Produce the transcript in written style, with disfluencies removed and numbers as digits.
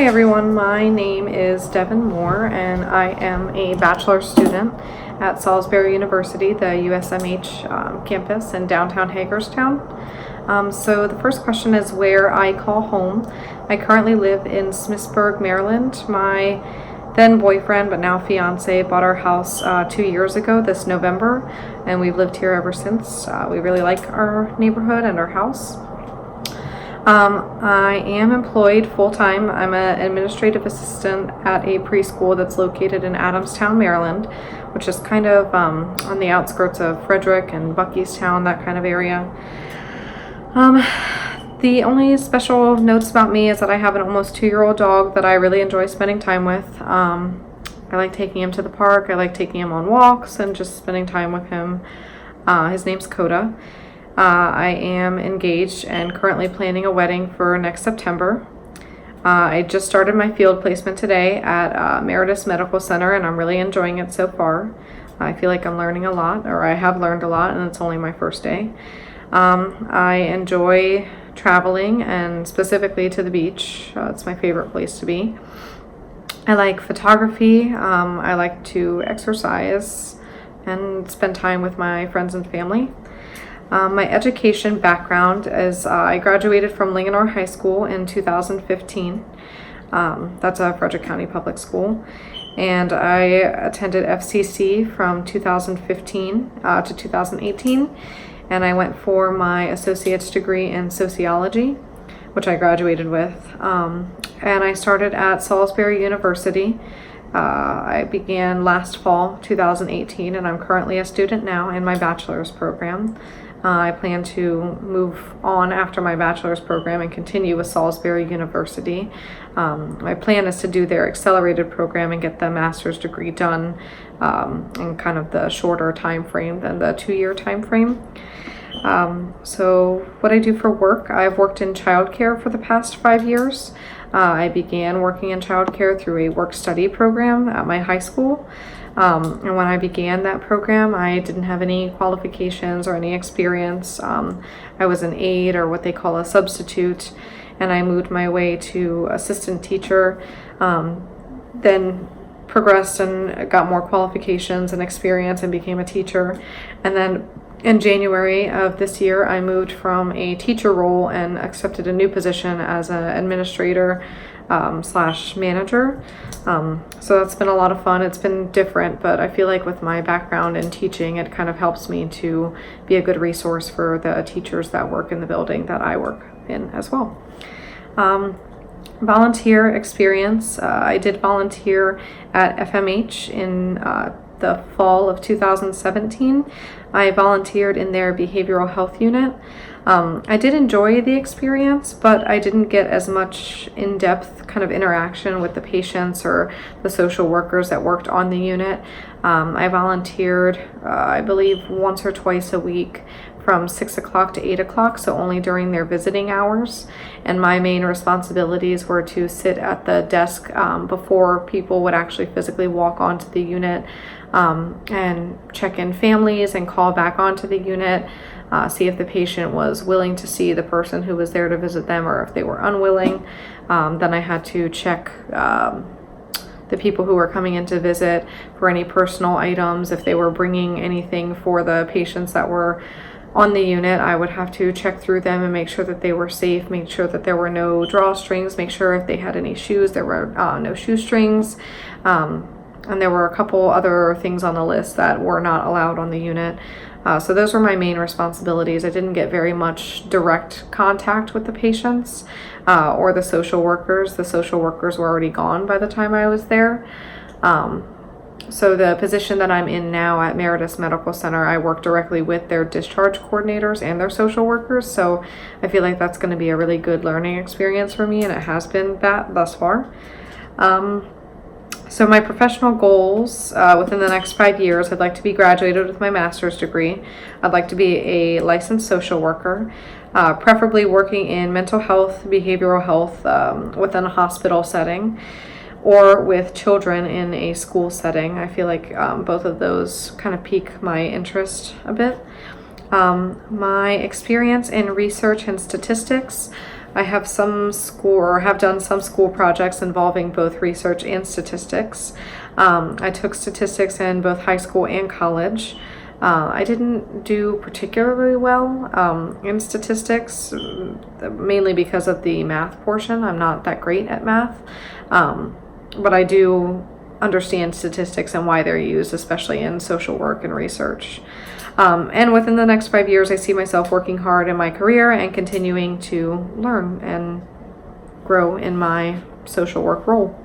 Hi everyone, my name is Devin Moore and I am a bachelor's student at Salisbury University, the USMH campus in downtown Hagerstown. So the first question is where I call home. I currently live in Smithsburg, Maryland. My then boyfriend, but now fiance, bought our house 2 years ago this November, and we've lived here ever since. We really like our neighborhood and our house. I am employed full-time. I'm an administrative assistant at a preschool that's located in Adamstown, Maryland, which is kind of on the outskirts of Frederick and Buckystown, that kind of area. The only special notes about me is that I have an almost 2-year-old dog that I really enjoy spending time with. I like taking him to the park. I like taking him on walks and just spending time with him. His name's Coda. I am engaged and currently planning a wedding for next September. I just started my field placement today at Meritus Medical Center, and I'm really enjoying it so far. I feel like I'm learning a lot, or I have learned a lot, and it's only my first day. I enjoy traveling, and specifically to the beach. It's my favorite place to be. I like photography. I like to exercise and spend time with my friends and family. My education background is I graduated from Linganore High School in 2015. That's a Frederick County public school. And I attended FCC from 2015 to 2018. And I went for my associate's degree in sociology, which I graduated with. And I started at Salisbury University. I began last fall, 2018, and I'm currently a student now in my bachelor's program. I plan to move on after my bachelor's program and continue with Salisbury University. My plan is to do their accelerated program and get the master's degree done in kind of the shorter time frame than the 2-year time frame. So what I do for work, I've worked in childcare for the past 5 years. I began working in childcare through a work-study program at my high school. And when I began that program, I didn't have any qualifications or any experience. I was an aide, or what they call a substitute, and I moved my way to assistant teacher, then progressed and got more qualifications and experience and became a teacher. And then in January of this year, I moved from a teacher role and accepted a new position as an administrator slash manager. So that's been a lot of fun. It's been different, but I feel like with my background in teaching, it kind of helps me to be a good resource for the teachers that work in the building that I work in as well. Volunteer experience. I did volunteer at FMH in the fall of 2017. I volunteered in their behavioral health unit. I did enjoy the experience, but I didn't get as much in-depth kind of interaction with the patients or the social workers that worked on the unit. I volunteered, I believe, once or twice a week from 6 o'clock to 8 o'clock, so only during their visiting hours. And my main responsibilities were to sit at the desk before people would actually physically walk onto the unit, and check in families and call back onto the unit, see if the patient was willing to see the person who was there to visit them, or if they were unwilling. Then I had to check the people who were coming in to visit for any personal items. If they were bringing anything for the patients that were on the unit, I would have to check through them and make sure that they were safe, make sure that there were no drawstrings, make sure if they had any shoes, there were no shoestrings. And there were a couple other things on the list that were not allowed on the unit. So those were my main responsibilities. I didn't get very much direct contact with the patients or the social workers. The social workers were already gone by the time I was there. So the position that I'm in now at Meritus Medical Center, I work directly with their discharge coordinators and their social workers. So I feel like that's going to be a really good learning experience for me, and it has been that thus far. So my professional goals within the next 5 years, I'd like to be graduated with my master's degree. I'd like to be a licensed social worker, preferably working in mental health, behavioral health within a hospital setting, or with children in a school setting. I feel like both of those kind of pique my interest a bit. My experience in research and statistics, I have some school, or have done some school projects involving both research and statistics. I took statistics in both high school and college. I didn't do particularly well in statistics, mainly because of the math portion. I'm not that great at math, but I do understand statistics and why they're used, especially in social work and research. And within the next 5 years, I see myself working hard in my career and continuing to learn and grow in my social work role.